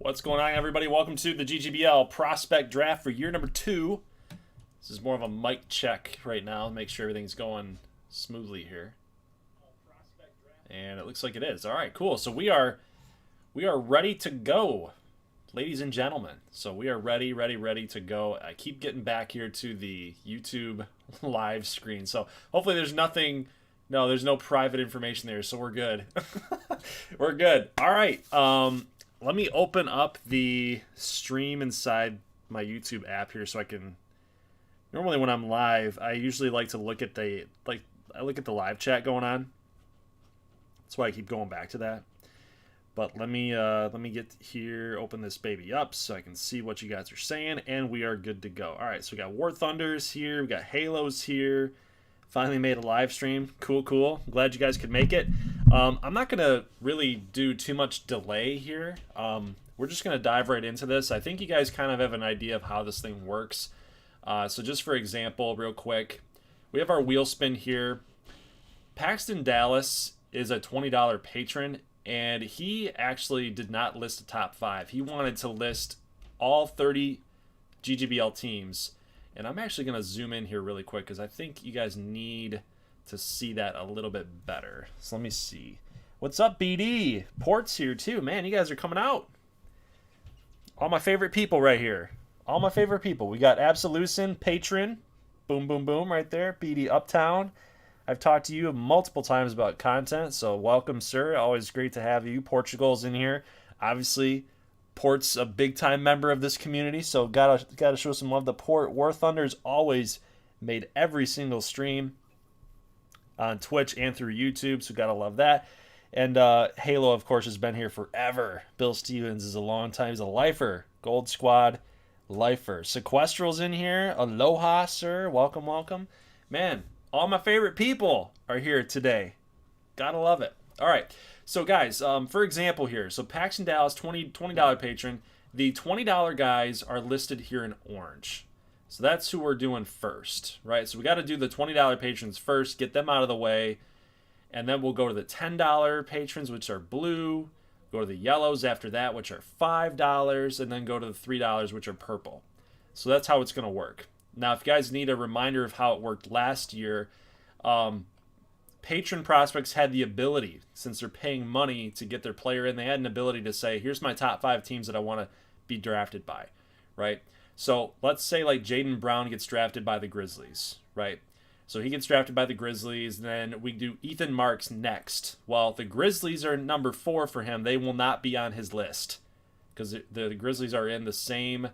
What's going on, everybody? Welcome to the GGBL Prospect Draft for year number 2. This is more of a mic check right now, make sure everything's going smoothly here. And it looks like it is. All right, cool. So we are ready to go, ladies and gentlemen. So we are ready to go. I keep getting back here to the YouTube live screen. So hopefully there's nothing. No, there's no private information there, so we're good. We're good. All right. Let me open up the stream inside my YouTube app here so I can. Normally when I'm live, I usually like to look at I look at the live chat going on. That's why I keep going back to that. But let me get here, open this baby up so I can see what you guys are saying, and we are good to go. All right, so we got War Thunders here, we got Halos here. Finally made a live stream. Cool. Glad you guys could make it. I'm not going to really do too much delay here. We're just going to dive right into this. I think you guys kind of have an idea of how this thing works. So just for example, real quick, we have our wheel spin here. Paxton Dallas is a $20 patron, and he actually did not list a top 5. He wanted to list all 30 GGBL teams. And I'm actually going to zoom in here really quick because I think you guys need to see that a little bit better. So let me see. What's up, BD? Port's here too. Man, you guys are coming out. All my favorite people right here. All my favorite people. We got Absolution, Patron. Boom, boom, boom right there. BD Uptown. I've talked to you multiple times about content, so welcome, sir. Always great to have you. Portugal's in here. Obviously, Port's a big-time member of this community, so gotta show some love to Port. War Thunder's always made every single stream on Twitch and through YouTube, so gotta love that. And Halo, of course, has been here forever. Bill Stevens is a long time. He's a lifer. Gold Squad lifer. Sequestral's in here. Aloha, sir. Welcome. Man, all my favorite people are here today. Gotta love it. All right. So, guys, for example here, so Paxton Dallas, $20 patron. The $20 guys are listed here in orange. So that's who we're doing first, right? So we got to do the $20 patrons first, get them out of the way, and then we'll go to the $10 patrons, which are blue, go to the yellows after that, which are $5, and then go to the $3, which are purple. So that's how it's going to work. Now, if you guys need a reminder of how it worked last year, patron prospects had the ability, since they're paying money to get their player in, they had an ability to say, here's my top 5 teams that I want to be drafted by, right? So let's say like Jaden Brown gets drafted by the Grizzlies, right? So he gets drafted by the Grizzlies, then we do Ethan Marks next. Well, the Grizzlies are number 4 for him. They will not be on his list because the Grizzlies are in the same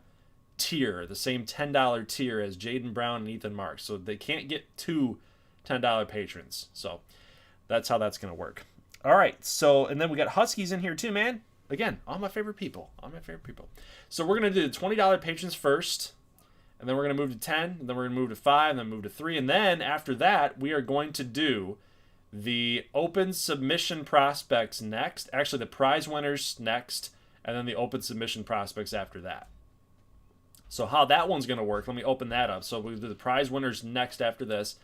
tier, the same $10 tier as Jaden Brown and Ethan Marks. So they can't get 2 $10 patrons. So that's how that's going to work. All right. So, and then we got Huskies in here too, man. Again, all my favorite people. So we're going to do the $20 patrons first, and then we're going to move to 10, and then we're going to move to 5, and then move to 3. And then after that, we are going to do the open submission prospects next. Actually, the prize winners next, and then the open submission prospects after that. So how that one's going to work, let me open that up. So we'll do the prize winners next after this.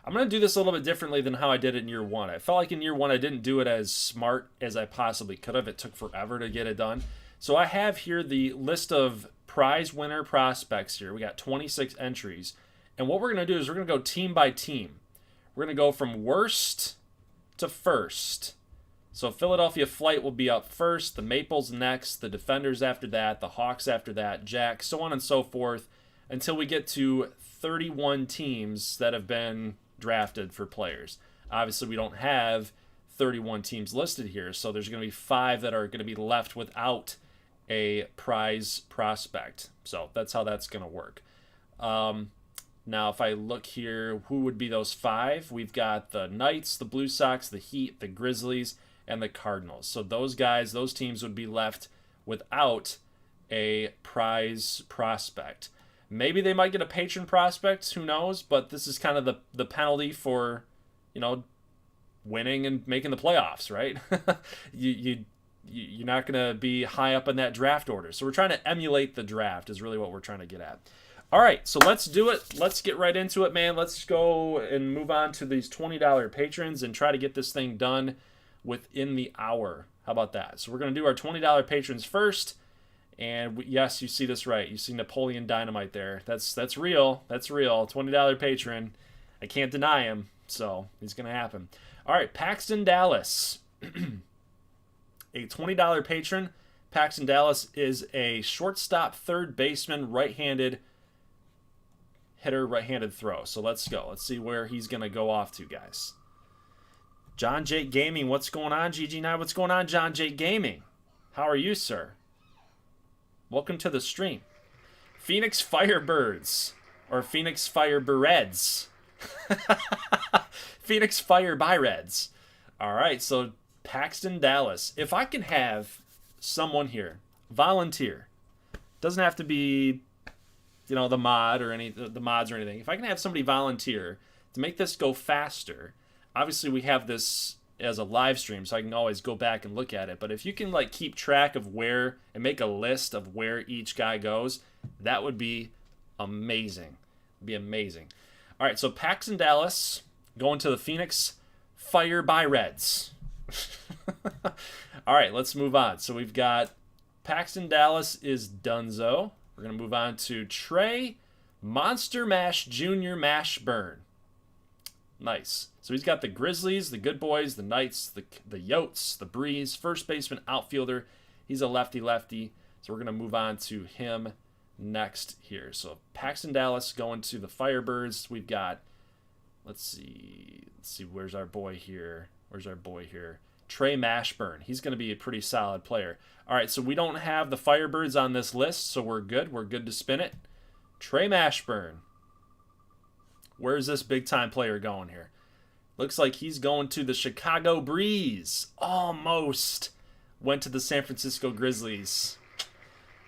I'm going to do this a little bit differently than how I did it in year 1. I felt like in year 1 I didn't do it as smart as I possibly could have. It took forever to get it done. So I have here the list of prize winner prospects here. We got 26 entries. And what we're going to do is we're going to go team by team. We're going to go from worst to first. So Philadelphia Flight will be up first, the Maples next, the Defenders after that, the Hawks after that, Jack, so on and so forth, until we get to 31 teams that have been drafted for players. Obviously, we don't have 31 teams listed here, so there's going to be 5 that are going to be left without a prize prospect. So that's how that's going to work. Now, if I look here, who would be those 5? We've got the Knights, the Blue Sox, the Heat, the Grizzlies, and the Cardinals. So those guys, those teams would be left without a prize prospect. Maybe they might get a patron prospect, who knows, but this is kind of the penalty for, winning and making the playoffs, right? You're not going to be high up in that draft order. So we're trying to emulate the draft is really what we're trying to get at. All right, so let's do it. Let's get right into it, man. Let's go and move on to these $20 patrons and try to get this thing done within the hour. How about that? So we're going to do our $20 patrons first, And yes, you see this right. You see Napoleon Dynamite there. That's real. That's real. $20 patron. I can't deny him. So it's going to happen. All right, Paxton Dallas. A $20 patron. Paxton Dallas is a shortstop, third baseman, right-handed hitter, right-handed throw. So let's go. Let's see where he's going to go off to, guys. John Jake Gaming, what's going on? GG9, what's going on, John Jake Gaming? How are you, sir? Welcome to the stream. Phoenix Firebirds. Or Phoenix Firebirds. Phoenix Fire by Reds. All right, so Paxton Dallas. If I can have someone here volunteer, doesn't have to be, the mod or the mods or anything. If I can have somebody volunteer to make this go faster, obviously we have this as a live stream, so I can always go back and look at it. But if you can keep track of where and make a list of where each guy goes, that would be amazing. It'd be amazing. All right, so Paxton Dallas going to the Phoenix Fire by Reds. All right, let's move on. So we've got Paxton Dallas is Dunzo. We're going to move on to Trey Monster Mash Jr. Mashburn. Nice. So he's got the Grizzlies, the Good Boys, the Knights, the Yotes, the Breeze, first baseman, outfielder. He's a lefty-lefty. So we're going to move on to him next here. So Paxton Dallas going to the Firebirds. We've got, let's see, where's our boy here? Trey Mashburn. He's going to be a pretty solid player. All right, so we don't have the Firebirds on this list, so we're good. We're good to spin it. Trey Mashburn. Where's this big-time player going here? Looks like he's going to the Chicago Breeze. Almost went to the San Francisco Grizzlies.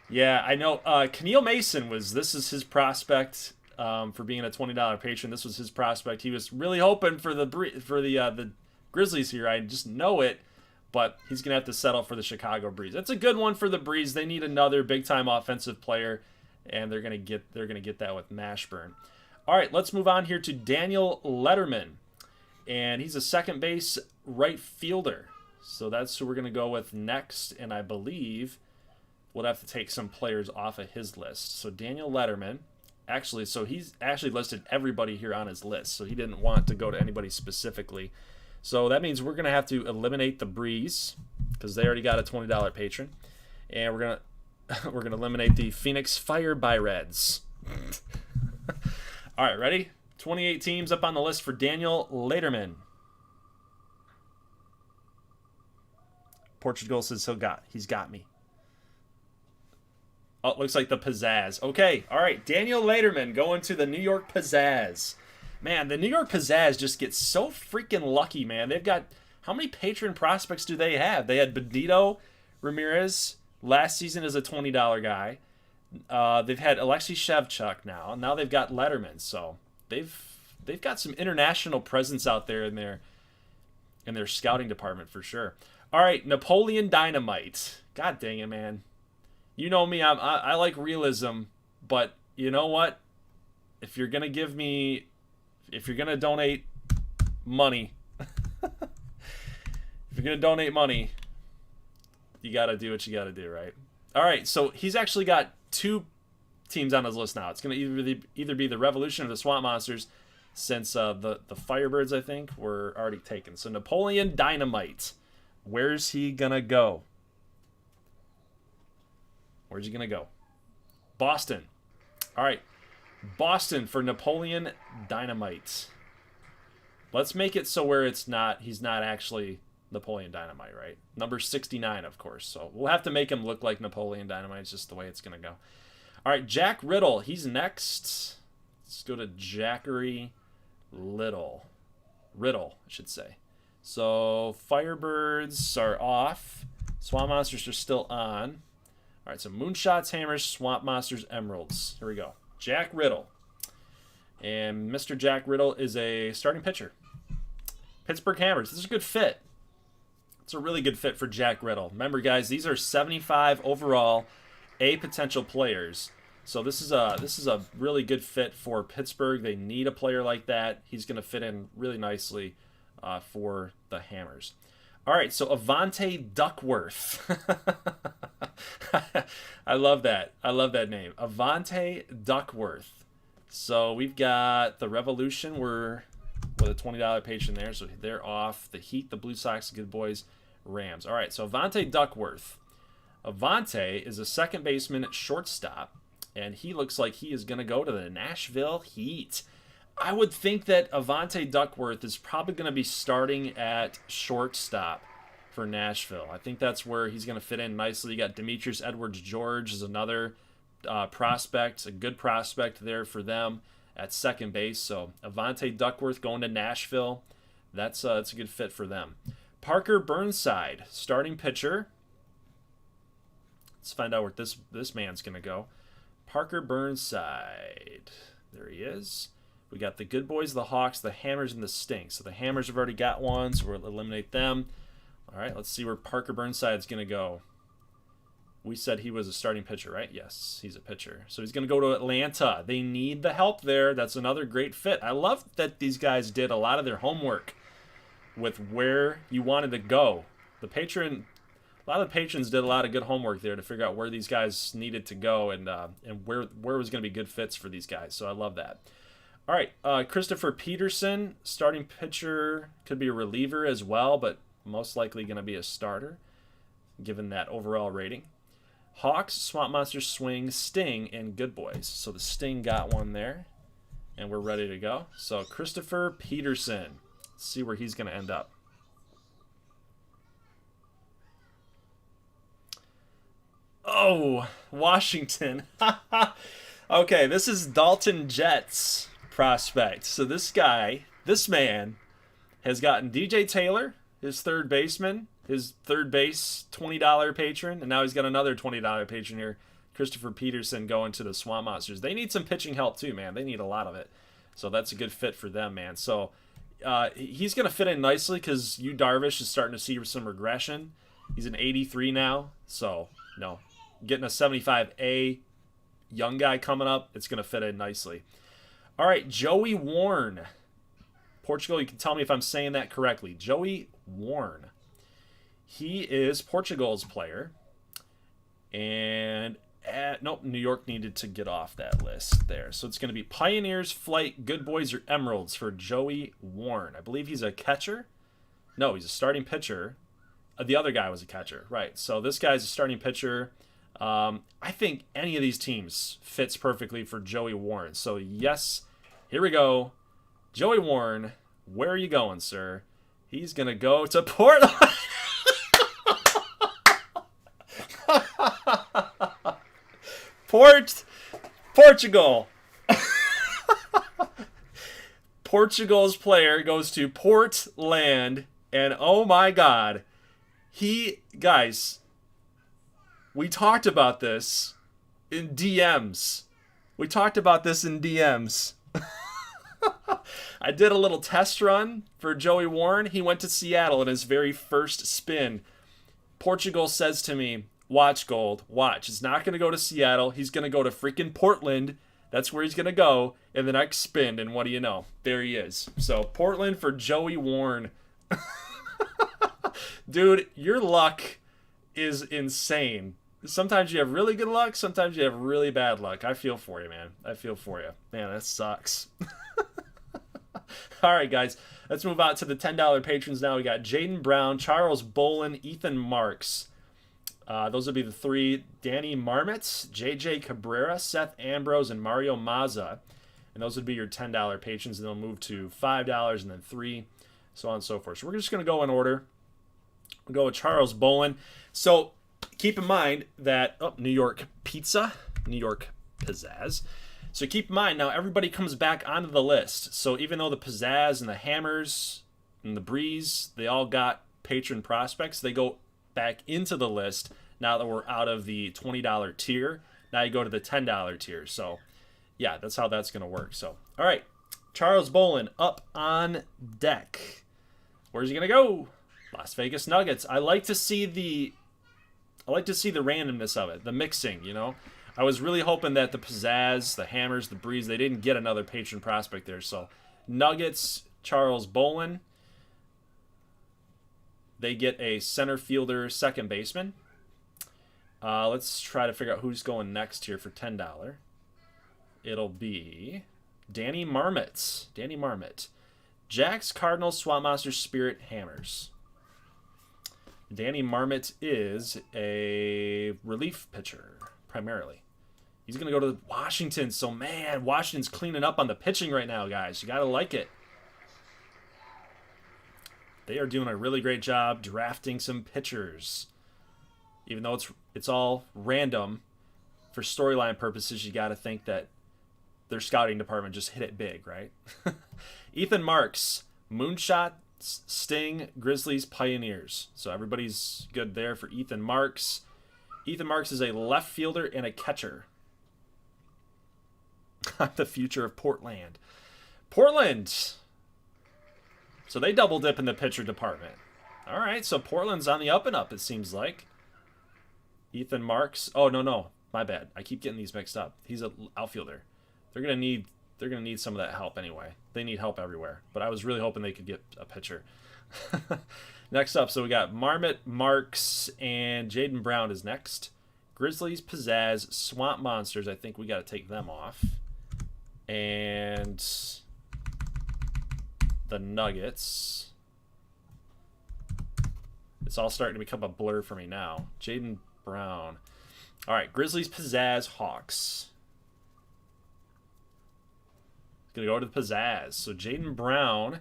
Yeah, I know. Keneal Mason this is his prospect for being a $20 patron. This was his prospect. He was really hoping for the Grizzlies here. I just know it, but he's gonna have to settle for the Chicago Breeze. That's a good one for the Breeze. They need another big-time offensive player, and they're gonna get that with Mashburn. All right, let's move on here to Daniel Letterman, and he's a second base right fielder. So that's who we're gonna go with next, and I believe we'll have to take some players off of his list. So Daniel Letterman, he's actually listed everybody here on his list, so he didn't want to go to anybody specifically. So that means we're going to have to eliminate the Breeze because they already got a $20 patron, and we're gonna eliminate the Phoenix Fire by Reds. All right, ready? 28 teams up on the list for Daniel Letterman. Portugal says he's got me. Oh, it looks like the Pizzazz. Okay, all right, Daniel Letterman going to the New York Pizzazz. Man, the New York Pizzazz just gets so freaking lucky, man. They've got, how many patron prospects do they have? They had Benito Ramirez last season as a $20 guy. They've had Alexei Shevchuk now. Now they've got Letterman. So they've got some international presence out there in their scouting department for sure. All right, Napoleon Dynamite. God dang it, man. You know me, I like realism, but you know what? If you're gonna donate money, you gotta do what you gotta do, right? All right, so he's actually got two teams on his list now. It's gonna either be the Revolution or the Swamp Monsters, since the Firebirds, I think, were already taken. So Napoleon Dynamite, where's he gonna go? Where's he gonna go? Boston. All right. Boston for Napoleon Dynamite. Let's make it so where he's not actually Napoleon Dynamite, right? Number 69, of course. So we'll have to make him look like Napoleon Dynamite. It's just the way it's going to go. All right, Jack Riddle. He's next. Let's go to Jackery Riddle, I should say. So Firebirds are off. Swamp Monsters are still on. All right, so Moonshots, Hammers, Swamp Monsters, Emeralds. Here we go. Jack Riddle. And Mr. Jack Riddle is a starting pitcher. Pittsburgh Hammers. This is a good fit. It's a really good fit for Jack Riddle. Remember, guys, these are 75 overall A potential players. So this is a really good fit for Pittsburgh. They need a player like that. He's going to fit in really nicely for the Hammers. All right, so Avante Duckworth. I love that. I love that name. Avante Duckworth. So we've got the Revolution. We're with a $20 patron there, so they're off. The Heat, the Blue Sox, the Good Boys, Rams. All right, so Avante Duckworth. Avante is a second baseman at shortstop, and he looks like he is going to go to the Nashville Heat. I would think that Avante Duckworth is probably going to be starting at shortstop for Nashville. I think that's where he's going to fit in nicely. You got Demetrius Edwards-George is another prospect, a good prospect there for them at second base. So Avante Duckworth going to Nashville, that's a good fit for them. Parker Burnside, starting pitcher. Let's find out where this man's going to go. Parker Burnside. There he is. We got the Good Boys, the Hawks, the Hammers, and the Sting. So the Hammers have already got one, so we'll eliminate them. All right, let's see where Parker Burnside's going to go. We said he was a starting pitcher, right? Yes, he's a pitcher. So he's going to go to Atlanta. They need the help there. That's another great fit. I love that these guys did a lot of their homework with where you wanted to go. A lot of the patrons did a lot of good homework there to figure out where these guys needed to go and where was going to be good fits for these guys. So I love that. All right, Christopher Peterson, starting pitcher, could be a reliever as well, but most likely going to be a starter, given that overall rating. Hawks, Swamp Monsters, Swing, Sting, and Good Boys. So the Sting got one there, and we're ready to go. So Christopher Peterson, let's see where he's going to end up. Oh, Washington. Okay, this is Dalton Jet's prospect. So this man has gotten DJ Taylor, his third baseman, his third base $20 patron, and now he's got another $20 patron here, Christopher Peterson, going to the Swamp Monsters. They need some pitching help too, man. They need a lot of it. So that's a good fit for them, man. So he's going to fit in nicely because Yu Darvish is starting to see some regression. He's an 83 now, so getting a 75A young guy coming up, it's going to fit in nicely. All right, Joey Warren. Portugal, you can tell me if I'm saying that correctly. Joey Warren. He is Portugal's player. And, nope, New York needed to get off that list there. So it's going to be Pioneers, Flight, Good Boys, or Emeralds for Joey Warren. I believe he's a catcher. No, he's a starting pitcher. The other guy was a catcher. Right, so this guy's a starting pitcher. I think any of these teams fits perfectly for Joey Warren. So, yes, here we go. Joey Warren, where are you going, sir? He's going to go to Portland. Portugal. Portugal's player goes to Portland, and oh my God. Guys, we talked about this in DMs. I did a little test run for Joey Warren. He went to Seattle in his very first spin. Portugal says to me, watch, Gold, watch. It's not going to go to Seattle. He's going to go to freaking Portland. That's where he's going to go in the next spin. And what do you know? There he is. So Portland for Joey Warren. Dude, your luck is insane. Sometimes you have really good luck. Sometimes you have really bad luck. I feel for you, man. I feel for you. Man, that sucks. All right, guys. Let's move on to the $10 patrons now. We got Jaden Brown, Charles Bolin, Ethan Marks. Those would be the three. Danny Marmotz, JJ Cabrera, Seth Ambrose, and Mario Mazza. And those would be your $10 patrons. And they'll move to $5 and then $3, so on and so forth. So we're just going to go in order. We'll go with Charles Bolin. So keep in mind that, New York Pizza, New York Pizzazz. So keep in mind, now everybody comes back onto the list. So even though the Pizzazz and the Hammers and the Breeze, they all got patron prospects, they go back into the list now that we're out of the $20 tier. Now you go to the $10 tier. So, yeah, that's how that's going to work. So, all right, Charles Bolin up on deck. Where's he going to go? Las Vegas Nuggets. I like to see the randomness of it, the mixing, you know. I was really hoping that the Pizzazz, the Hammers, the Breeze, they didn't get another patron prospect there. So, Nuggets, Charles Bolin. they get a center fielder, second baseman. Let's try to figure out who's going next here for $10. It'll be Danny Marmot. Danny Marmot. Jacks, Cardinals, Swamp Monsters, Spirit, Hammers. Danny Marmot is a relief pitcher, primarily. He's going to go to Washington. So, man, Washington's cleaning up on the pitching right now, guys. You got to like it. They are doing a really great job drafting some pitchers. Even though it's all random, for storyline purposes, you got to think that their scouting department just hit it big, right? Ethan Marks, Moonshots, Sting, Grizzlies, Pioneers. So everybody's good there for Ethan Marks. Ethan Marks is a left fielder and a catcher. The future of Portland. Portland! So they double dip in the pitcher department. All right, so Portland's on the up and up, it seems like. Ethan Marks. Oh, no. My bad. I keep getting these mixed up. He's an outfielder. They're gonna need some of that help anyway. They need help everywhere. But I was really hoping they could get a pitcher. Next up, so we got Marmot, Marks, and Jaden Brown is next. Grizzlies, Pizzazz, Swamp Monsters. I think we got to take them off. And the Nuggets. It's all starting to become a blur for me now. Jaden Brown. All right, Grizzlies, Pizzazz, Hawks. Going to go to the Pizzazz. So Jaden Brown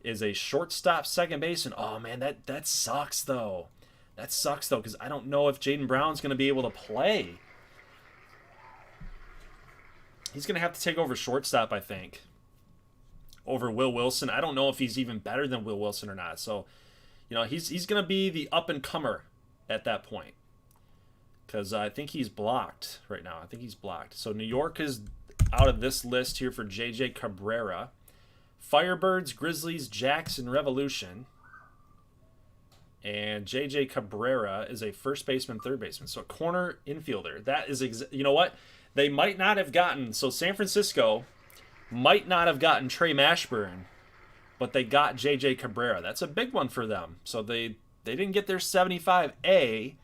is a shortstop, second baseman. Oh, man, that sucks, though. That sucks, though, because I don't know if Jaden Brown's going to be able to play. He's going to have to take over shortstop, I think, over Will Wilson. I don't know if he's even better than Will Wilson or not. So, you know, he's going to be the up-and-comer at that point. Because I think he's blocked right now. I think he's blocked. So New York is out of this list here for J.J. Cabrera. Firebirds, Grizzlies, Jacks, and Revolution. And J.J. Cabrera is a first baseman, third baseman. So a corner infielder. That is, you know what? They might not have gotten, so San Francisco might not have gotten Trey Mashburn, but they got J.J. Cabrera. That's a big one for them. So they didn't get their 75A.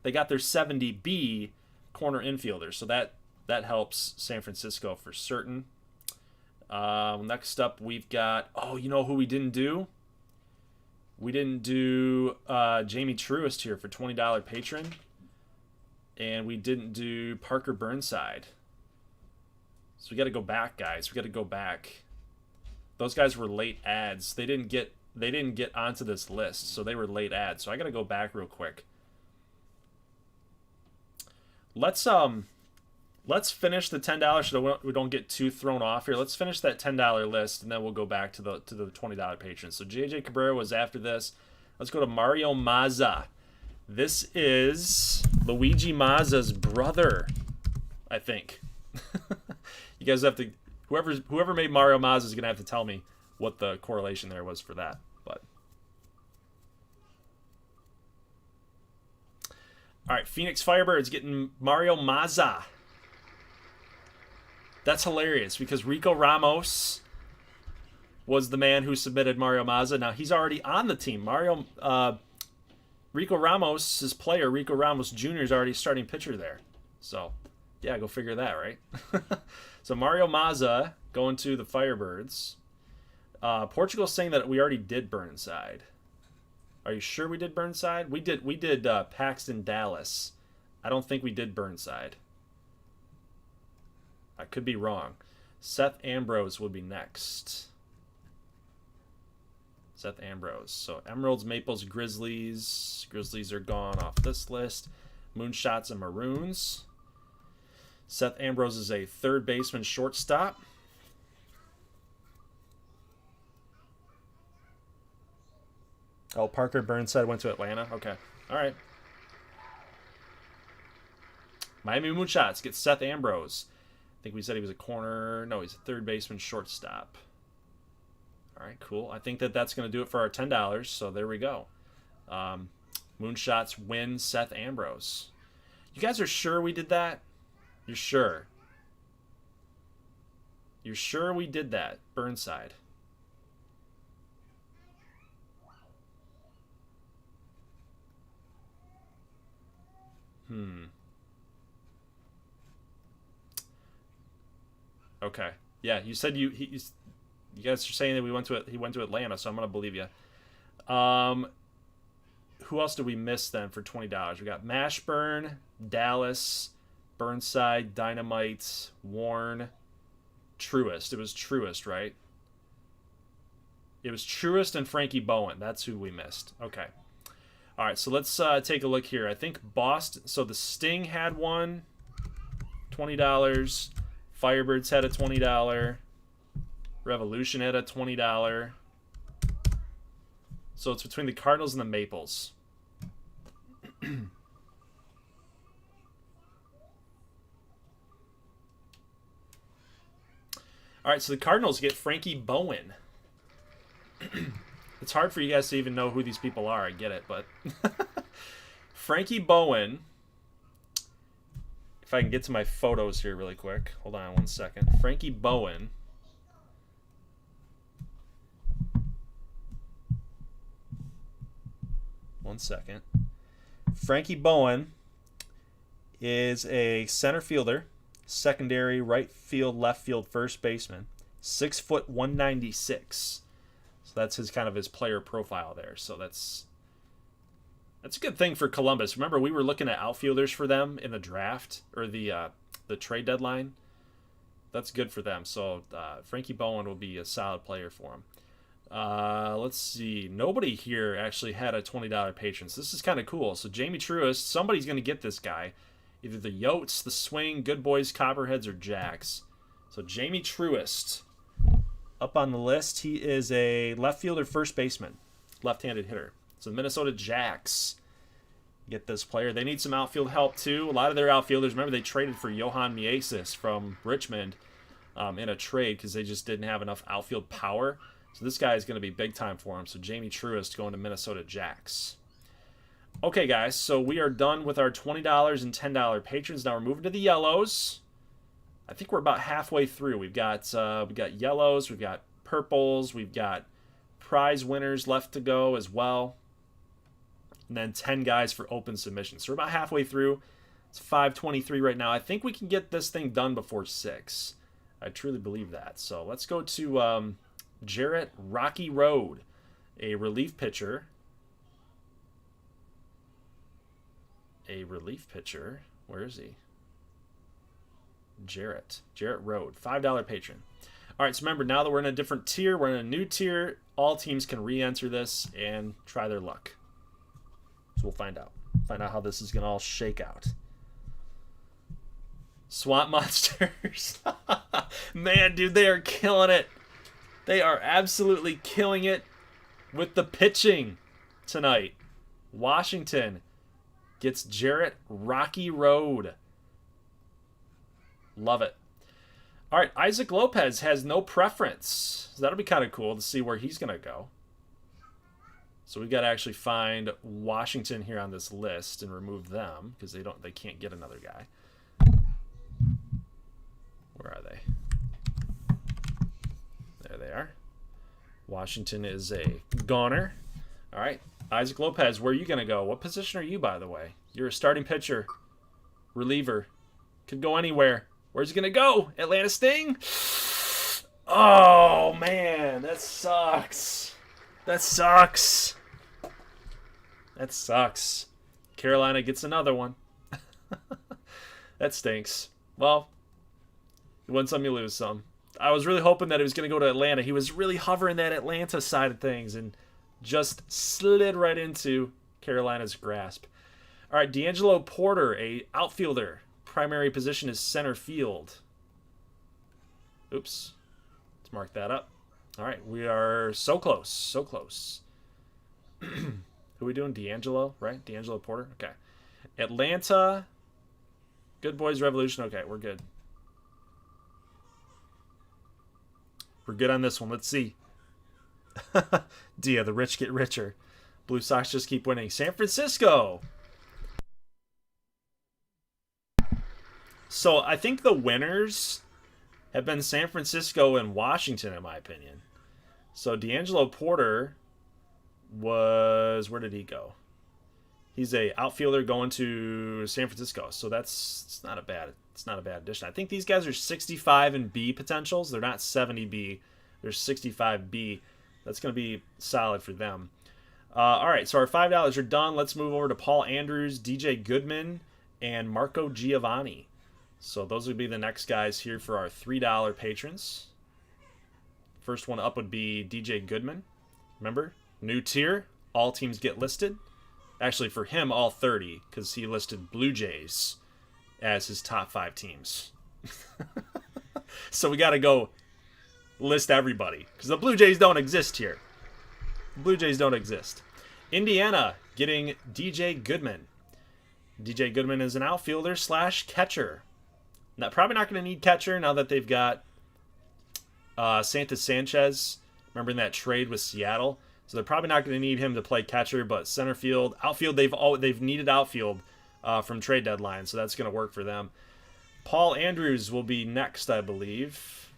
They got their 70B corner infielder. So that helps San Francisco for certain. Next up, we've got, you know who we didn't do? We didn't do Jamie Truist here for $20 patron. And we didn't do Parker Burnside. So we got to go back, guys. We got to go back. Those guys were late ads. They didn't get onto this list, so they were late ads. So I got to go back real quick. Let's finish the $10 so we don't get too thrown off here. Let's finish that $10 list, and then we'll go back to the $20 patrons. So J.J. Cabrera was after this. Let's go to Mario Mazza. This is Luigi Mazza's brother, I think. You guys have to, whoever made Mario Mazza is going to have to tell me what the correlation there was for that. But all right, Phoenix Firebirds getting Mario Mazza. That's hilarious because Rico Ramos was the man who submitted Mario Mazza. Now he's already on the team. Rico Ramos' player, Rico Ramos Jr. is already starting pitcher there. So, yeah, go figure that, right? So Mario Mazza going to the Firebirds. Portugal's saying that we already did Burnside. Are you sure we did Burnside? We did Paxton Dallas. I don't think we did Burnside. I could be wrong. Seth Ambrose would be next. Seth Ambrose. So Emeralds, Maples, Grizzlies. Grizzlies are gone off this list. Moonshots and Maroons. Seth Ambrose is a third baseman, shortstop. Oh, Parker Burnside went to Atlanta. Okay. All right. Miami Moonshots get Seth Ambrose. I think we said he was a corner. No, he's a third baseman, shortstop. All right, cool. I think that's going to do it for our $10. So there we go. Moonshots win Seth Ambrose. You guys are sure we did that? You're sure? You're sure we did that? Burnside. Okay. Yeah, you said you guys are saying that he went to Atlanta, so I'm gonna believe you. Who else did we miss then for $20? We got Mashburn, Dallas, Burnside, Dynamite, Warren, Truist. It was Truist, right? It was Truist and Frankie Bowen. That's who we missed. Okay. All right, so let's take a look here. I think Boston. So the Sting had one, $20. Firebirds had a $20. Revolution had a $20. So it's between the Cardinals and the Maples. All right, so the Cardinals get Frankie Bowen. It's hard for you guys to even know who these people are. I get it, but Frankie Bowen. If I can get to my photos here really quick. Hold on one second. Frankie Bowen. One second. Frankie Bowen is a center fielder, secondary, right field, left field, first baseman. 6 foot 196. So that's his kind of his player profile there. So that's a good thing for Columbus. Remember, we were looking at outfielders for them in the draft or the trade deadline. That's good for them. So Frankie Bowen will be a solid player for him. Let's see. Nobody here actually had a $20 patron. So this is kind of cool. So Jamie Truist, somebody's going to get this guy. Either the Yotes, the Swing, Good Boys, Copperheads, or Jacks. So Jamie Truist. Up on the list, he is a left fielder, first baseman, left-handed hitter. So the Minnesota Jacks get this player. They need some outfield help too. A lot of their outfielders, remember they traded for Johan Miesis from Richmond in a trade because they just didn't have enough outfield power. So this guy is going to be big time for him. So Jamie Truist going to Minnesota Jacks. Okay, guys, so we are done with our $20 and $10 patrons. Now we're moving to the yellows. I think we're about halfway through. We've got yellows, we've got purples, we've got prize winners left to go as well. And then 10 guys for open submissions. So we're about halfway through. It's 5:23 right now. I think we can get this thing done before 6. I truly believe that. So let's go to Jarrett Rocky Road, a relief pitcher. Where is he? Jarrett Road, $5 patron. All right, so remember, now that we're in a different tier, we're in a new tier, all teams can re-enter this and try their luck. So we'll find out how this is going to all shake out. Swamp Monsters. Man, dude, they are killing it. They are absolutely killing it with the pitching tonight. Washington gets Jarrett Rocky Road. Love it. All right, Isaac Lopez has no preference. So that'll be kind of cool to see where he's going to go. So we've got to actually find Washington here on this list and remove them because they can't get another guy. Where are they? There they are. Washington is a goner. All right, Isaac Lopez, where are you going to go? What position are you, by the way? You're a starting pitcher, reliever. Could go anywhere. Where's he going to go? Atlanta Sting? Oh, man. That sucks. Carolina gets another one. That stinks. Well, you win some, you lose some. I was really hoping that he was going to go to Atlanta. He was really hovering that Atlanta side of things and just slid right into Carolina's grasp. All right, D'Angelo Porter, a outfielder. Primary position is center field. Oops. Let's mark that up. All right, we are so close. Who are we doing? D'Angelo, right? D'Angelo Porter? Okay. Atlanta. Good Boys Revolution. Okay, we're good. We're good on this one. Let's see. Dia, the rich get richer. Blue Sox just keep winning. San Francisco. So I think the winners have been San Francisco and Washington, in my opinion. So D'Angelo Porter was... Where did he go? He's a outfielder going to San Francisco. So it's not a bad addition. I think these guys are 65 and B potentials. They're not 70B. They're 65B. That's going to be solid for them. All right, so our $5 are done. Let's move over to Paul Andrews, DJ Goodman, and Marco Giovanni. So those would be the next guys here for our $3 patrons. First one up would be DJ Goodman. Remember, new tier, all teams get listed. Actually, for him, all 30, because he listed Blue Jays as his top 5 teams. So we got to go list everybody, because the Blue Jays don't exist here. Blue Jays don't exist. Indiana getting DJ Goodman. DJ Goodman is an outfielder / catcher. Now, probably not going to need catcher now that they've got Santos Sanchez. Remember in that trade with Seattle? So they're probably not going to need him to play catcher, but center field, outfield, they've needed outfield from trade deadline, so that's going to work for them. Paul Andrews will be next, I believe.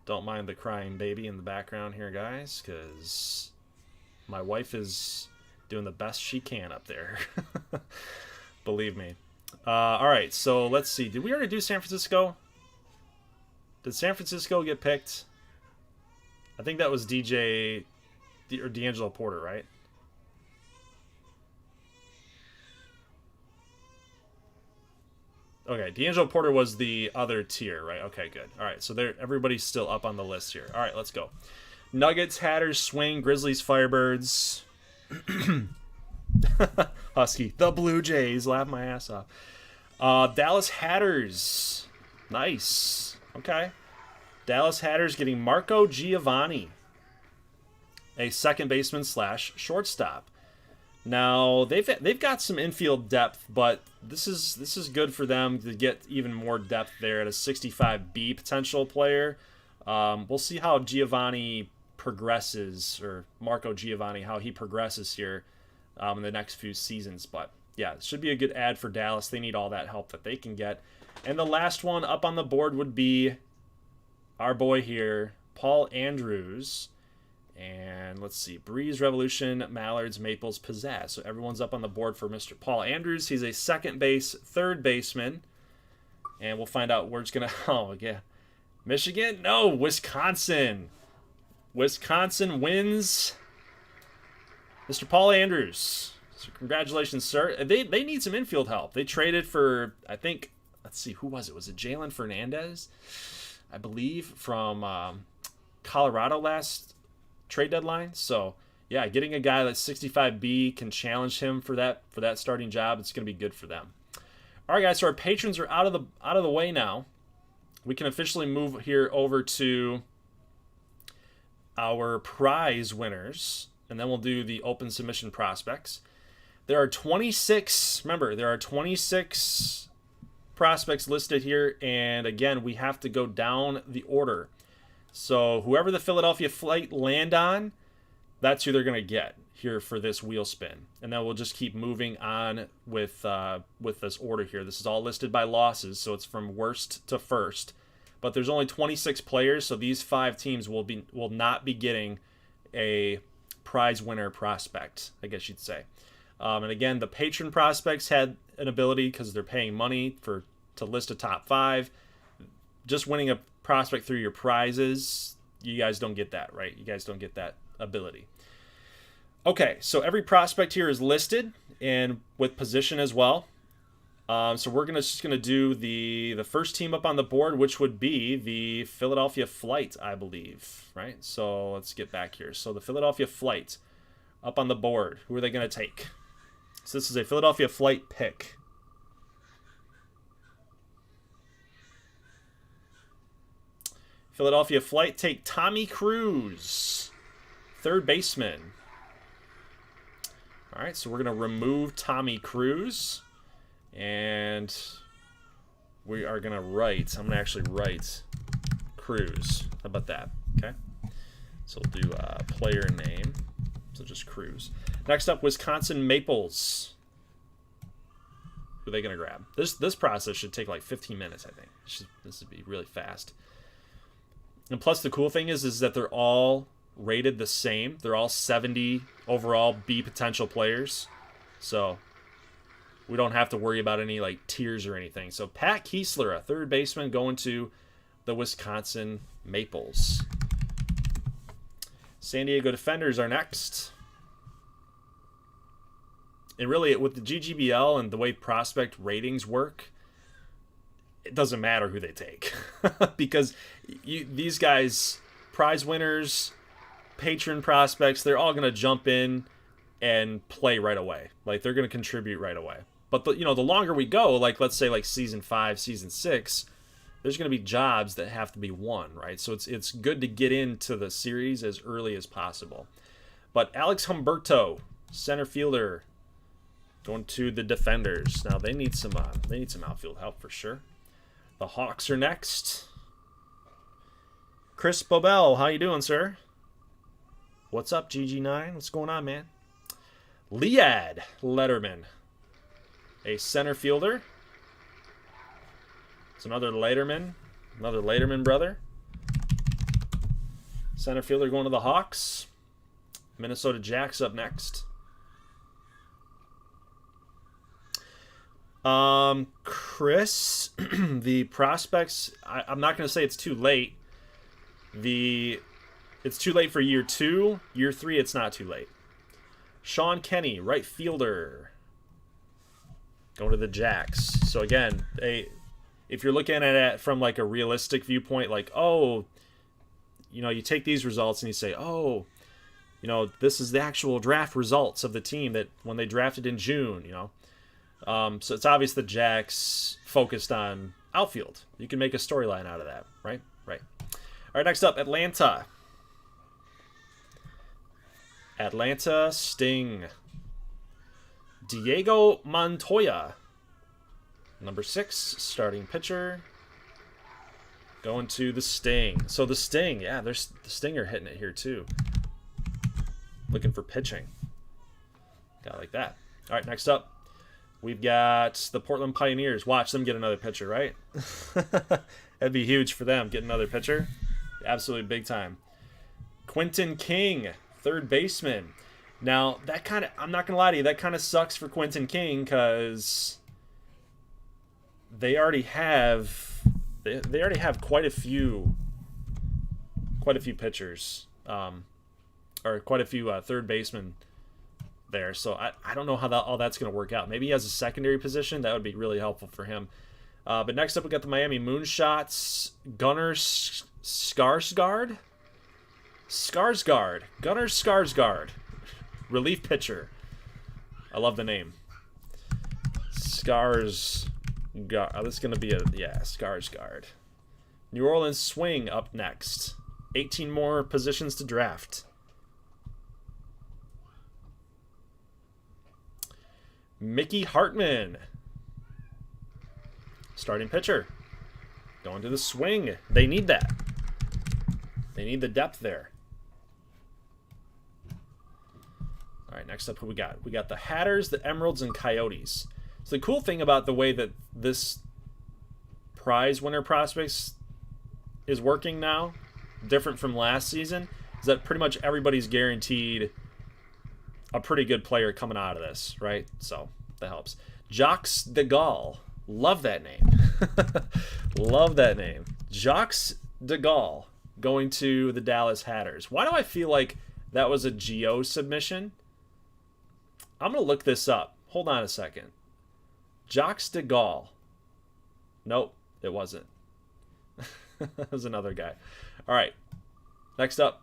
Don't mind the crying baby in the background here, guys, because my wife is doing the best she can up there. Believe me. All right, so let's see. Did we already do San Francisco? Did San Francisco get picked? I think that was DJ or D'Angelo Porter, right? Okay, D'Angelo Porter was the other tier, right? Okay, good. All right, so everybody's still up on the list here. All right, let's go. Nuggets, Hatters, Swing, Grizzlies, Firebirds, Husky, the Blue Jays, laugh my ass off. Dallas Hatters, nice. Okay, Dallas Hatters getting Marco Giovanni, a second baseman / shortstop. Now they've got some infield depth, but this is good for them to get even more depth there at a 65B potential player. We'll see how Giovanni progresses, or Marco Giovanni, how he progresses here in the next few seasons. But yeah, it should be a good ad for Dallas. They need all that help that they can get. And the last one up on the board would be our boy here, Paul Andrews. And let's see, Breeze, Revolution, Mallards, Maples, Pizzazz. So everyone's up on the board for Mr. Paul Andrews. He's a second base, third baseman. And we'll find out where it's going to... Oh, yeah. Michigan? No, Wisconsin. Wisconsin wins. Mr. Paul Andrews. So congratulations, sir. They need some infield help. They traded for, I think... Let's see, who was it? Was it Jalen Fernandez? I believe from Colorado last trade deadline. So yeah, getting a guy that's 65B can challenge him for that starting job. It's going to be good for them. All right, guys. So our patrons are out of the way now. We can officially move here over to our prize winners, and then we'll do the open submission prospects. There are 26. Remember, there are 26 prospects listed here, and again, we have to go down the order. So whoever the Philadelphia flight land on, that's who they're going to get here for this wheel spin. And then we'll just keep moving on with this order here. This is all listed by losses, so it's from worst to first. But there's only 26 players, so these 5 teams will not be getting a prize winner prospect, I guess you'd say. And again, the patron prospects had an ability, because they're paying money to list a top 5. Just winning a prospect through your prizes, you guys don't get that, right? You guys don't get that ability. Okay, so every prospect here is listed, and with position as well. So we're just gonna do the first team up on the board, which would be the Philadelphia Flight, I believe, right? So let's get back here. So the Philadelphia Flight up on the board. Who are they gonna take? So this is a Philadelphia Flight pick. Philadelphia Flight take Tommy Cruz, third baseman. All right, so we're going to remove Tommy Cruz, and we are going to write, I'm going to actually write Cruz. How about that? Okay. So we'll do player name, so just Cruz. Next up, Wisconsin Maples. Who are they going to grab? This process should take like 15 minutes, I think. This would be really fast. And plus, the cool thing is that they're all rated the same. They're all 70 overall B potential players. So we don't have to worry about any like tiers or anything. So Pat Kiesler, a third baseman, going to the Wisconsin Maples. San Diego Defenders are next. And really, with the GGBL and the way prospect ratings work, it doesn't matter who they take. Because these guys, prize winners, patron prospects, they're all going to jump in and play right away. Like, they're going to contribute right away. But, the longer we go, like, let's say, like, Season 5, Season 6, there's going to be jobs that have to be won, right? So it's good to get into the series as early as possible. But Alex Humberto, center fielder, going to the Defenders. Now, they need some outfield help for sure. The Hawks are next. Chris Bobel, how you doing, sir? What's up, GG9? What's going on, man? Liad Letterman, a center fielder. It's another Letterman brother. Center fielder going to the Hawks. Minnesota Jacks up next. Chris, the prospects, I'm not going to say it's too late. It's too late for year 2. Year 3, it's not too late. Sean Kenny, right fielder, going to the Jacks. So again, if you're looking at it from like a realistic viewpoint, like, oh, you take these results and you say, oh, this is the actual draft results of the team that when they drafted in June, So it's obvious the Jacks focused on outfield. You can make a storyline out of that, right? Right. All right, next up, Atlanta. Atlanta Sting. Diego Montoya, number 6, starting pitcher, going to the Sting. So the Sting, yeah, there's the Stinger hitting it here too. Looking for pitching. Got like that. All right, next up, we've got the Portland Pioneers. Watch them get another pitcher, right? That'd be huge for them, get another pitcher. Absolutely big time. Quentin King, third baseman. Now, I'm not going to lie to you, that kind of sucks for Quentin King because they already have quite a few pitchers, or quite a few third basemen there. So I don't know how all that's going to work out. Maybe he has a secondary position. That would be really helpful for him. But next up, we got the Miami Moonshots. Gunnar Skarsgård. Gunnar Skarsgård. Relief pitcher. I love the name. Skarsgård. Oh, this is going to be Skarsgård. New Orleans Swing up next. 18 more positions to draft. Mickey Hartman. Starting pitcher. Going to the Swing. They need that. They need the depth there. All right, next up, who we got? We got the Hatters, the Emeralds, and Coyotes. So the cool thing about the way that this prize winner prospects is working now, different from last season, is that pretty much everybody's guaranteed a pretty good player coming out of this, right? So that helps. Jacques de Gaulle. Love that name. Love that name. Jacques de Gaulle going to the Dallas Hatters. Why do I feel like that was a Geo submission? I'm going to look this up. Hold on a second. Jacques de Gaulle. Nope, it wasn't. That was another guy. All right. Next up.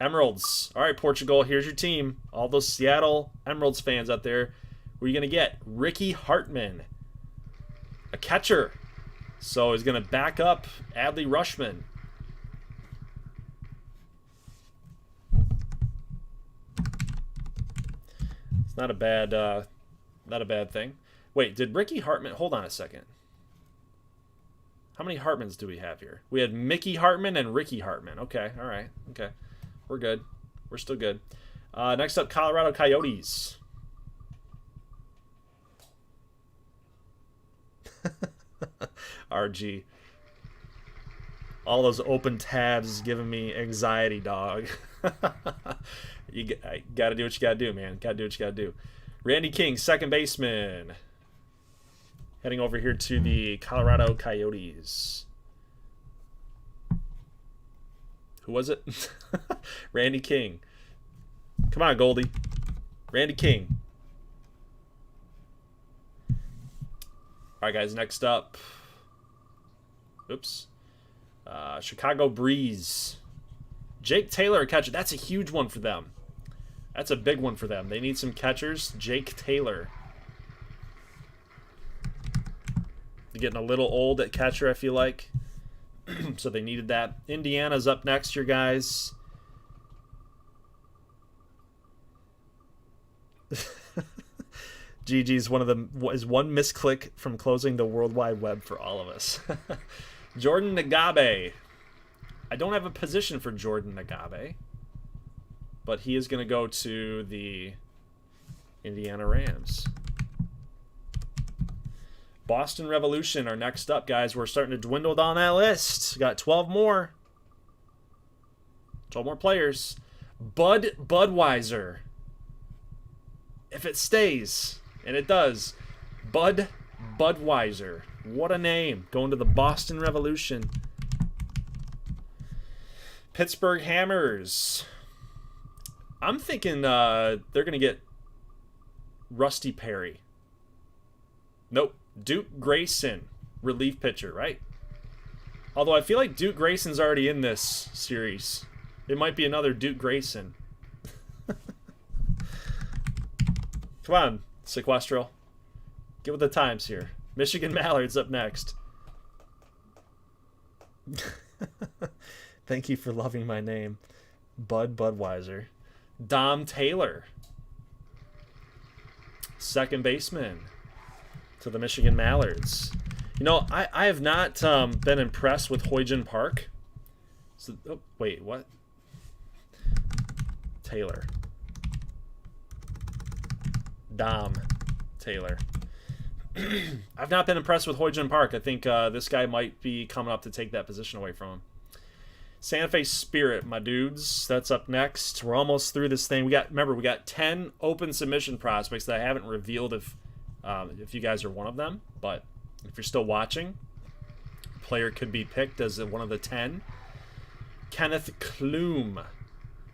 Emeralds. All right, Portugal, here's your team. All those Seattle Emeralds fans out there. Who are you going to get? Ricky Hartman. A catcher. So he's going to back up Adley Rushman. It's not a bad thing. Wait, did Ricky Hartman... Hold on a second. How many Hartmans do we have here? We had Mickey Hartman and Ricky Hartman. Okay, all right. Okay. We're good. We're still good. Next up, Colorado Coyotes. RG. All those open tabs is giving me anxiety, dog. You got to do what you got to do, man. Got to do what you got to do. Randy King, second baseman. Heading over here to the Colorado Coyotes. Who was it? Randy King. Come on, Goldie. Randy King. All right, guys, next up. Oops. Chicago Breeze. Jake Taylor, a catcher. That's a huge one for them. That's a big one for them. They need some catchers. Jake Taylor. They're getting a little old at catcher, I feel like. So they needed that. Indiana's up next here, guys. GG's is one misclick from closing the World Wide Web for all of us. Jordan Nagabe. I don't have a position for Jordan Nagabe, but he is going to go to the Indiana Rams. Boston Revolution are next up, guys. We're starting to dwindle down that list. We got 12 more. 12 more players. Budweiser. If it stays, and it does, Budweiser. What a name. Going to the Boston Revolution. Pittsburgh Hammers. I'm thinking they're going to get Rusty Perry. Nope. Duke Grayson, relief pitcher, right? Although I feel like Duke Grayson's already in this series. It might be another Duke Grayson. Come on, Sequestral. Get with the times here. Michigan Mallards up next. Thank you for loving my name. Budweiser. Dom Taylor. Second baseman to the Michigan Mallards. You know, I have not been impressed with Hoyjin Park. So, oh, wait, what? Taylor. Dom Taylor. I've not been impressed with Hoyjin Park. I think this guy might be coming up to take that position away from him. Santa Fe Spirit, my dudes. That's up next. We're almost through this thing. Remember, we got 10 open submission prospects that I haven't revealed if you guys are one of them. But if you're still watching, player could be picked as one of the 10. Kenneth Klum.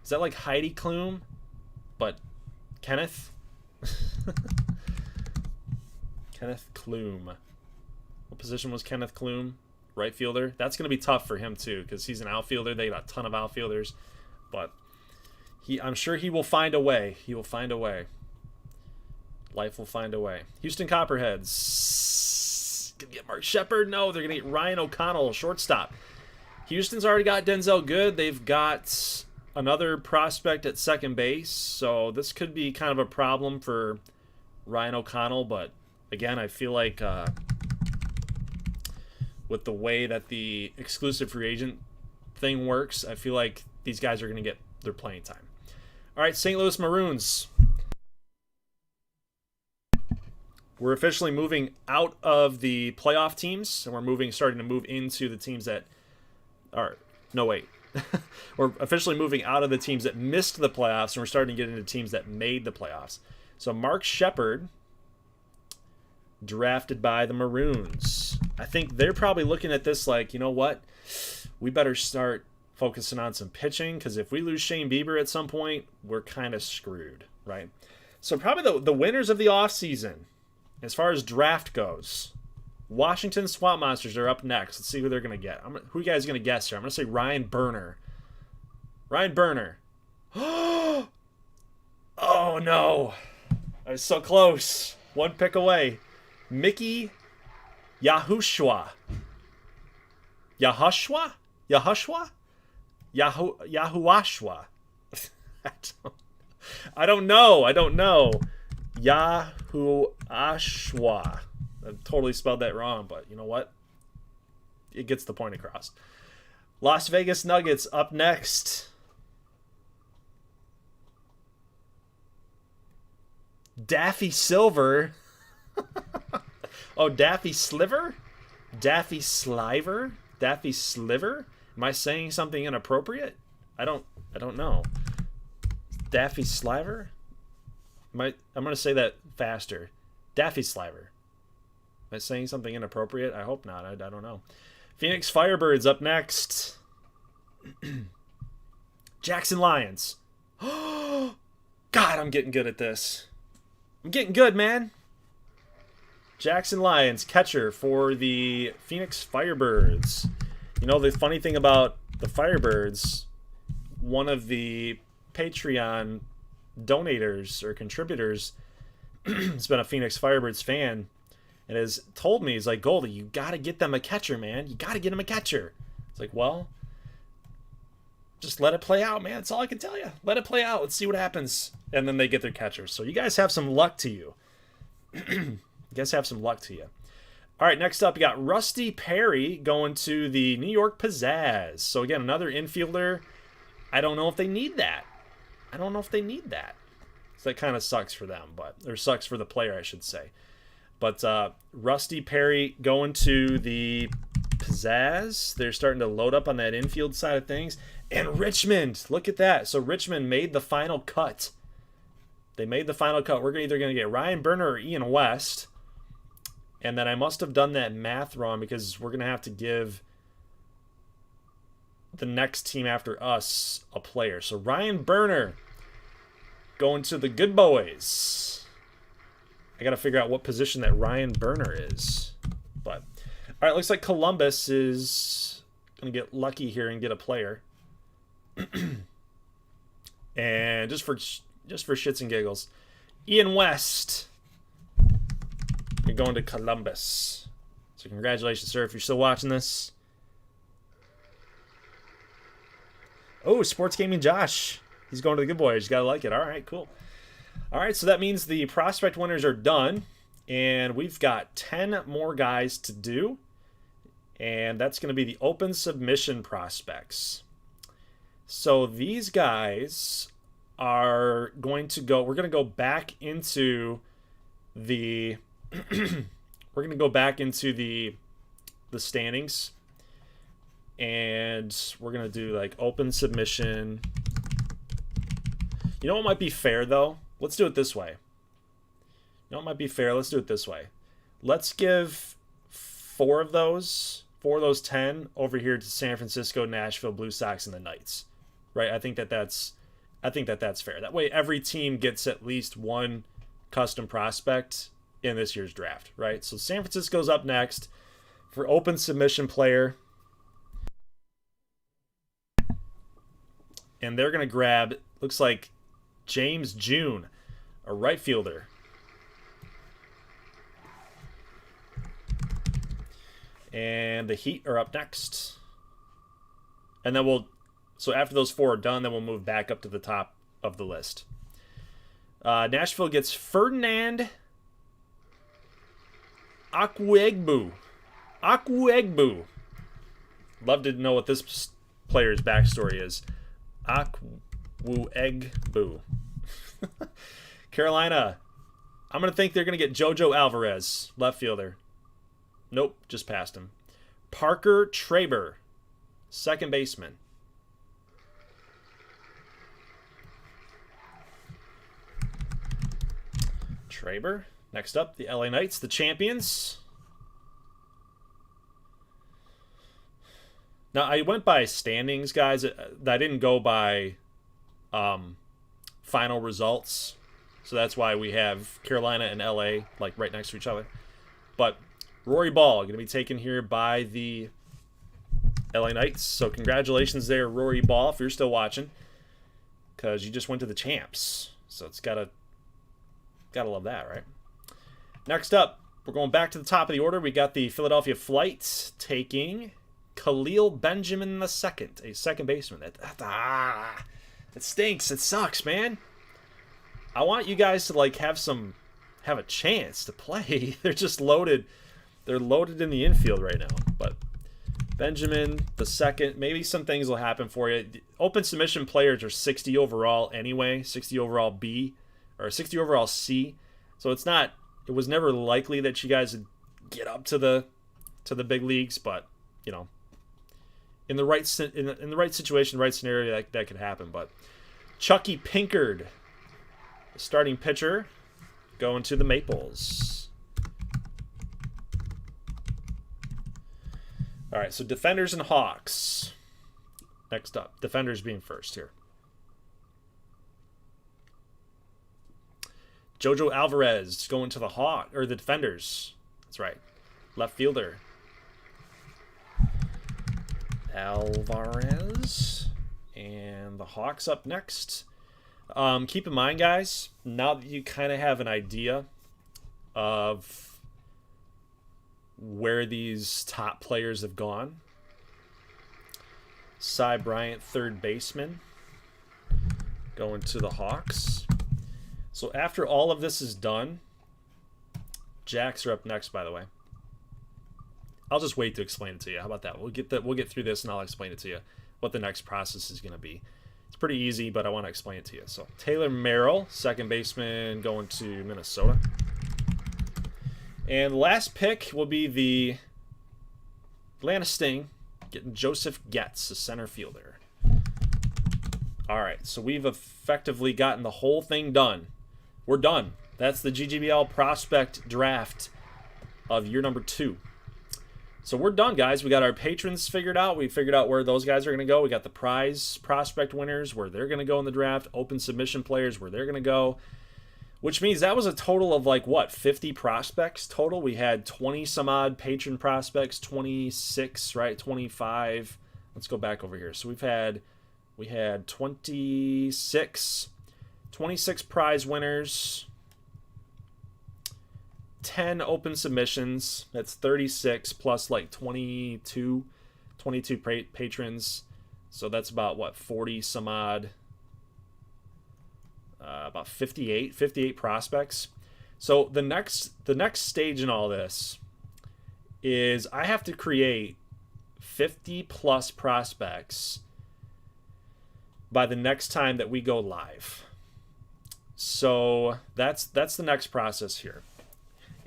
Is that like Heidi Klum? But Kenneth? Kenneth Klum. What position was Kenneth Klum? Right fielder. That's going to be tough for him too, because he's an outfielder. They got a ton of outfielders, but I'm sure he will find a way. He will find a way. Life will find a way. Houston Copperheads. Gonna get Mark Shepard? No, they're gonna get Ryan O'Connell, shortstop. Houston's already got Denzel Good. They've got another prospect at second base, so this could be kind of a problem for Ryan O'Connell. But again, I feel like with the way that the exclusive free agent thing works, I feel like these guys are going to get their playing time. All right, St. Louis Maroons. We're officially moving out of the playoff teams, and we're starting to move into the teams that are, no wait. We're officially moving out of the teams that missed the playoffs, and we're starting to get into teams that made the playoffs. So Mark Shepard, drafted by the Maroons. I think they're probably looking at this like, you know what? We better start focusing on some pitching, because if we lose Shane Bieber at some point, we're kind of screwed, right? So probably the winners of the offseason, as far as draft goes, Washington Swamp Monsters are up next. Let's see who they're going to get. Who you guys going to guess here? I'm going to say Ryan Burner. Ryan Burner. Oh, no. I was so close. One pick away. Mickey Yahushua. Yahushua? Yahushua? Yahuashua. I don't know. Yahuashua. I totally spelled that wrong, but you know what? It gets the point across. Las Vegas Nuggets up next. Daffy Silver. Oh, Daffy Sliver? Daffy Sliver? Daffy Sliver? Am I saying something inappropriate? I don't know. Daffy Sliver? I'm going to say that faster. Daffy Sliver. Am I saying something inappropriate? I hope not. I don't know. Phoenix Firebirds up next. Jackson Lions. God, I'm getting good at this. I'm getting good, man. Jackson Lions, catcher for the Phoenix Firebirds. You know, the funny thing about the Firebirds, one of the Patreon donators or contributors has been a Phoenix Firebirds fan and has told me, he's like, Goldie, you got to get them a catcher, man. You got to get them a catcher. It's like, well, just let it play out, man. That's all I can tell you. Let it play out. Let's see what happens. And then they get their catcher. So you guys have some luck to you. You guys have some luck to you. All right, next up, you got Rusty Perry going to the New York Pizzazz. So again, another infielder. I don't know if they need that. So that kind of sucks for them, or sucks for the player, I should say. But Rusty Perry going to the Pizzazz. They're starting to load up on that infield side of things. And Richmond, look at that. So Richmond made the final cut. They made the final cut. We're either going to get Ryan Berner or Ian West. And then I must have done that math wrong because we're going to have to give the next team after us a player. So Ryan Berner going to the Good Boys. I got to figure out what position that Ryan Berner is. But all right, looks like Columbus is going to get lucky here and get a player. And just for shits and giggles, Ian West, you're going to Columbus. So congratulations, sir, if you're still watching this. Oh, Sports Gaming Josh. He's going to the Good Boys. You got to like it. All right, cool. All right, so that means the prospect winners are done. And we've got 10 more guys to do. And that's going to be the open submission prospects. So these guys are going to go... We're going to go back into the... we're going to go back into the standings. And we're going to do like open submission. You know what might be fair though? Let's do it this way. You know what might be fair? Let's do it this way. Let's give four of those 10 over here to San Francisco, Nashville, Blue Sox, and the Knights. Right? I think that's fair. That way every team gets at least one custom prospect in this year's draft, right? So San Francisco's up next for open submission player. And they're going to grab, looks like, James June, a right fielder. And the Heat are up next. And then so after those four are done, then we'll move back up to the top of the list. Nashville gets Ferdinand Akuegbu. Love to know what this player's backstory is. Akuegbu. Carolina. I'm going to think they're going to get Jojo Alvarez, left fielder. Nope, just passed him. Parker Traber, second baseman. Traber. Next up, the LA Knights, the champions. Now, I went by standings, guys. I didn't go by final results. So that's why we have Carolina and LA like right next to each other. But Rory Ball going to be taken here by the LA Knights. So congratulations there, Rory Ball, if you're still watching. Because you just went to the champs. So it's gotta love that, right? Next up, we're going back to the top of the order. We got the Philadelphia Flight taking Khalil Benjamin II, a second baseman. It stinks. It sucks, man. I want you guys to like have a chance to play. They're just loaded. They're loaded in the infield right now. But Benjamin II, maybe some things will happen for you. The open submission players are 60 overall anyway, 60 overall B or 60 overall C. So it was never likely that you guys would get up to the big leagues, but you know, in the right situation, right scenario, that could happen. But Chucky Pinkard, the starting pitcher, going to the Maples. All right, so Defenders and Hawks. Next up, Defenders being first here. Jojo Alvarez going to the the Defenders. That's right. Left fielder. Alvarez. And the Hawks up next. Keep in mind, guys, now that you kind of have an idea of where these top players have gone. Cy Bryant, third baseman, going to the Hawks. So after all of this is done, Jacks are up next, by the way. I'll just wait to explain it to you. How about that? We'll get through this and I'll explain it to you what the next process is going to be. It's pretty easy, but I want to explain it to you. So Taylor Merrill, second baseman, going to Minnesota. And the last pick will be the Atlanta Sting, getting Joseph Getz, a center fielder. All right, so we've effectively gotten the whole thing done. We're done. That's the GGBL prospect draft of year number 2. So we're done, guys. We got our patrons figured out. We figured out where those guys are going to go. We got the prize prospect winners, where they're going to go in the draft. Open submission players, where they're going to go. Which means that was a total of, like, what, 50 prospects total? We had 20-some-odd patron prospects, 26, right, 25. Let's go back over here. So we had 26 prize winners, 10 open submissions. That's 36 plus, like, 22 patrons. So that's about, what, 40-some-odd. About 58 prospects. So the next stage in all this is I have to create 50 plus prospects by the next time that we go live. So that's the next process here.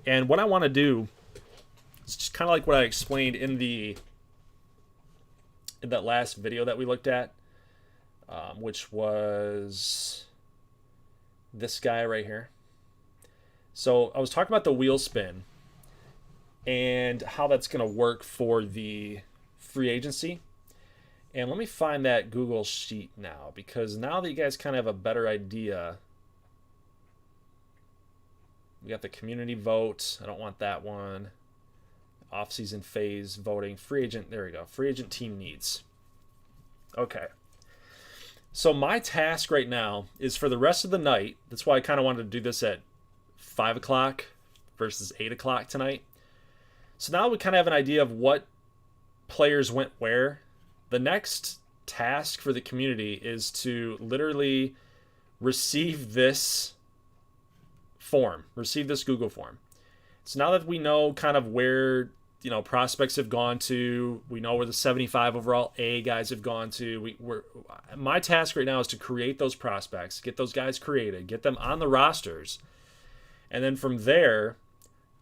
And what I want to do is just kind of like what I explained in that last video that we looked at, which was this guy right here. So I was talking about the wheel spin and how that's going to work for the free agency. And let me find that Google sheet now, because now that you guys kind of have a better idea. We got the community vote. I don't want that one. Off-season phase voting. Free agent. There we go. Free agent team needs. Okay. So my task right now is for the rest of the night. That's why I kind of wanted to do this at 5 o'clock versus 8 o'clock tonight. So now we kind of have an idea of what players went where. The next task for the community is to literally receive this Google form. So now that we know kind of where, prospects have gone to, we know where the 75 overall A guys have gone to. My task right now is to create those prospects, get those guys created, get them on the rosters. And then from there,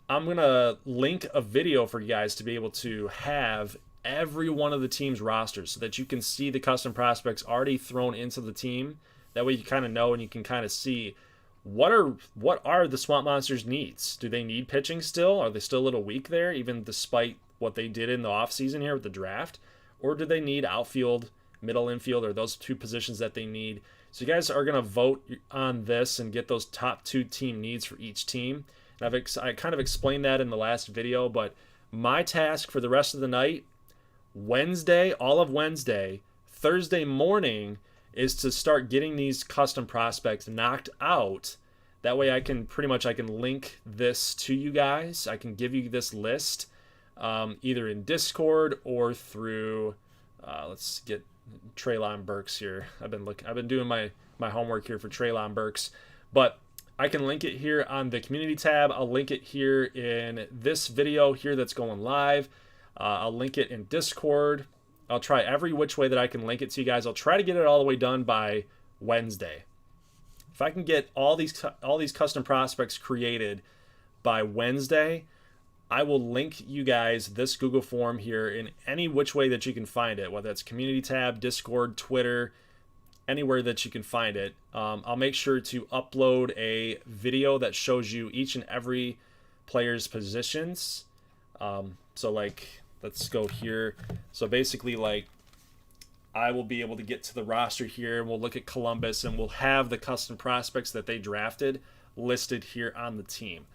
I'm going to link a video for you guys to be able to have every one of the team's rosters so that you can see the custom prospects already thrown into the team. That way you kind of know and you can kind of see what are the Swamp Monsters' needs. Do they need pitching still? Are they still a little weak there, even despite what they did in the offseason here with the draft? Or do they need outfield, middle infield, or those two positions that they need? So you guys are going to vote on this and get those top 2 team needs for each team. And I kind of explained that in the last video, but my task for the rest of the night, Wednesday, all of Wednesday, Thursday morning, is to start getting these custom prospects knocked out. That way I can link this to you guys. I can give you this list either in Discord or through, let's get Traylon Burks here. I've been doing my homework here for Traylon Burks, but I can link it here on the community tab. I'll link it here in this video here that's going live. I'll link it in Discord. I'll try every which way that I can link it to you guys. I'll try to get it all the way done by Wednesday. If I can get all these custom prospects created by Wednesday, I will link you guys this Google form here in any which way that you can find it, whether it's community tab, Discord, Twitter, anywhere that you can find it. I'll make sure to upload a video that shows you each and every player's positions. So like, let's go here. So basically, like, I will be able to get to the roster here, and we'll look at Columbus, and we'll have the custom prospects that they drafted listed here on the team.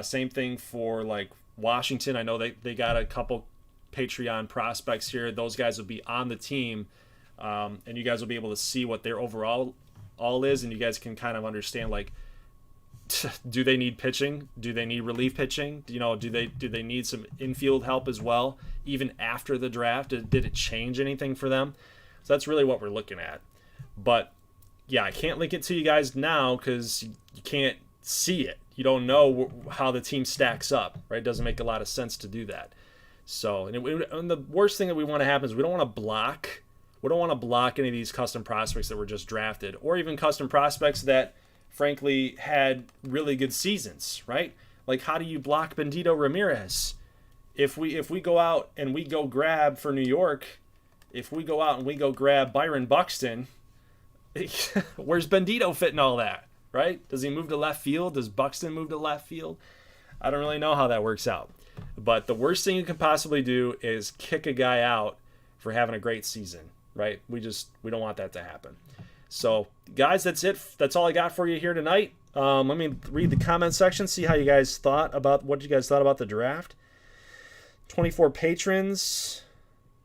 Same thing for like Washington. I know they got a couple Patreon prospects here. Those guys will be on the team, and you guys will be able to see what their overall all is, and you guys can kind of understand, like, do they need pitching? Do they need relief pitching? You know, do they need some infield help as well, even after the draft? Did it change anything for them? So that's really what we're looking at. But yeah, I can't link it to you guys now because you can't see it. You don't know how the team stacks up, right? It doesn't make a lot of sense to do that. So, and the worst thing that we want to happen is we don't want to block. We don't want to block any of these custom prospects that were just drafted, or even custom prospects that, frankly, had really good seasons, right? Like, how do you block Bendito Ramirez? If we go out and we go grab for New York, if we go out and we go grab Byron Buxton, where's Bendito fit in all that, right? Does he move to left field? Does Buxton move to left field? I don't really know how that works out. But the worst thing you can possibly do is kick a guy out for having a great season, right? We don't want that to happen. So, guys, that's it. That's all I got for you here tonight. Let me read the comment section, see how you guys thought about the draft. 24 patrons.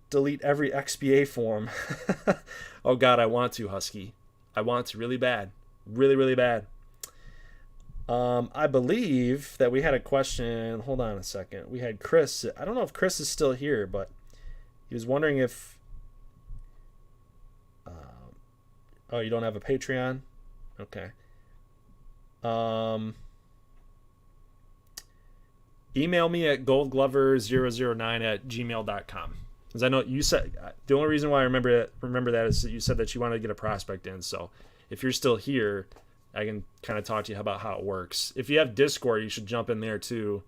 Delete every XBA form. Oh, God, I want to, Husky. I want to really bad. Really, really bad. I believe that we had a question. Hold on a second. We had Chris. I don't know if Chris is still here, but he was wondering if... Oh, you don't have a Patreon? Okay. Email me at goldglover009@gmail.com. Because I know you said, the only reason why I remember that is that you said that you wanted to get a prospect in. So if you're still here, I can kind of talk to you about how it works. If you have Discord, you should jump in there too.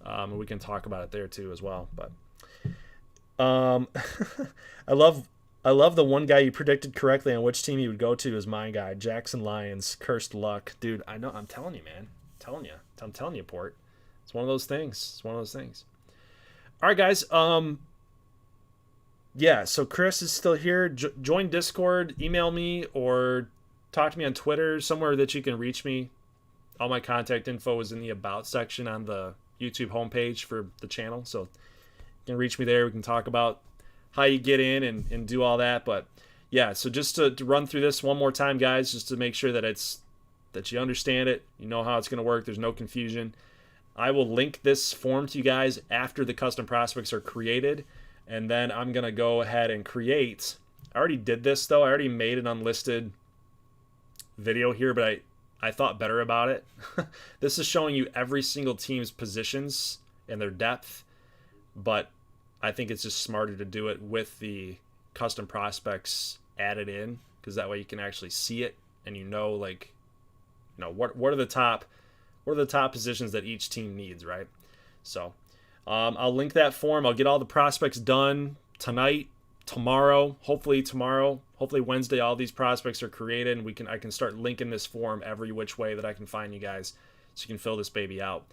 And we can talk about it there too as well. But I love the one guy you predicted correctly on which team he would go to is my guy, Jackson Lions. Cursed luck. Dude, I know. I'm telling you, man. I'm telling you, Port. It's one of those things. All right, guys. Yeah, so Chris is still here. Join Discord. Email me or talk to me on Twitter, somewhere that you can reach me. All my contact info is in the About section on the YouTube homepage for the channel. So you can reach me there. We can talk about how you get in and do all that. But yeah, so just to run through this one more time, guys, just to make sure that you understand it, you know how it's going to work, there's no confusion. I will link this form to you guys after the custom prospects are created, and then I'm going to go ahead and create. I already did this, though. I already made an unlisted video here, but I thought better about it. This is showing you every single team's positions and their depth, but I think it's just smarter to do it with the custom prospects added in, because that way you can actually see it and what are the top positions that each team needs, right? So I'll link that form. I'll get all the prospects done tonight, tomorrow, hopefully Wednesday. All these prospects are created, and I can start linking this form every which way that I can find you guys, so you can fill this baby out.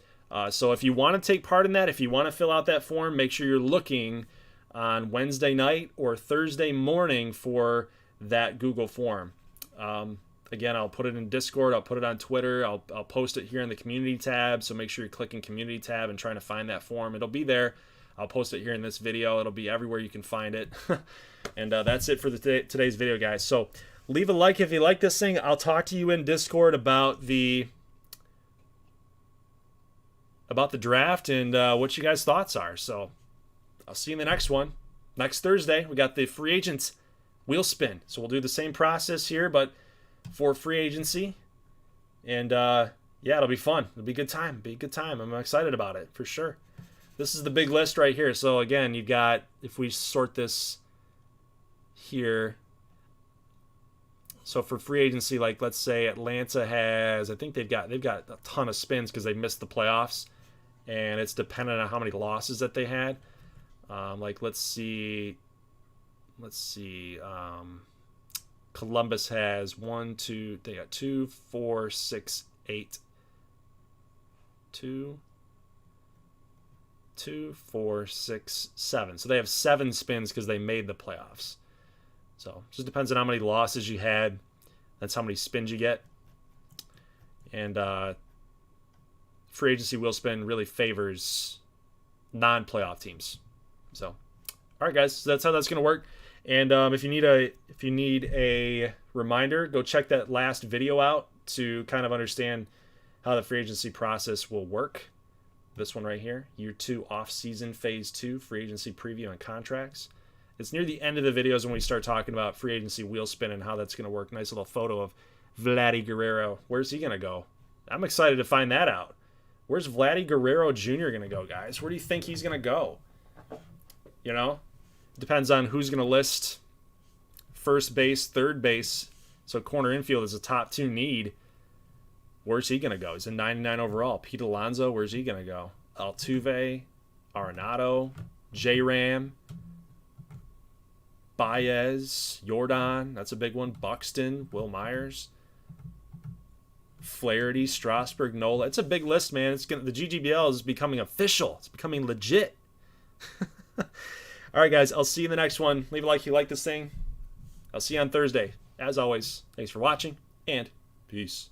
So if you want to take part in that, if you want to fill out that form, make sure you're looking on Wednesday night or Thursday morning for that Google form. Again, I'll put it in Discord. I'll put it on Twitter. I'll post it here in the community tab. So make sure you're clicking community tab and trying to find that form. It'll be there. I'll post it here in this video. It'll be everywhere you can find it. And that's it for today's video, guys. So leave a like if you like this thing. I'll talk to you in Discord about the draft and what you guys' thoughts are. So I'll see you in the next one. Next Thursday, we got the free agents wheel spin. So we'll do the same process here, but for free agency. And yeah, it'll be fun. It'll be a good time. I'm excited about it for sure. This is the big list right here. So again, you've got, if we sort this here, so for free agency, like let's say Atlanta has, I think they've got a ton of spins because they missed the playoffs, and it's dependent on how many losses that they had. Like let's see. Columbus has 1, 2, they got 2, 4, 6, 8. 2, 4, 6, 7. So they have 7 spins because they made the playoffs. So it just depends on how many losses you had. That's how many spins you get. And free agency wheel spin really favors non-playoff teams. So, all right, guys, so that's how that's going to work. And if you need a reminder, go check that last video out to kind of understand how the free agency process will work. This one right here, Year 2 Offseason Phase 2 Free Agency Preview and Contracts. It's near the end of the videos when we start talking about free agency wheel spin and how that's going to work. Nice little photo of Vladdy Guerrero. Where's he going to go? I'm excited to find that out. Where's Vladdy Guerrero Jr. going to go, guys? Where do you think he's going to go? You know? Depends on who's going to list first base, third base. So corner infield is a top 2 need. Where's he going to go? He's a 99 overall. Pete Alonso, where's he going to go? Altuve, Arenado, J-Ram, Baez, Jordan, that's a big one. Buxton, Will Myers, Flaherty, Strasburg, Nola. It's a big list, man. The GGBL is becoming official. It's becoming legit. All right, guys. I'll see you in the next one. Leave a like if you like this thing. I'll see you on Thursday. As always, thanks for watching, and peace.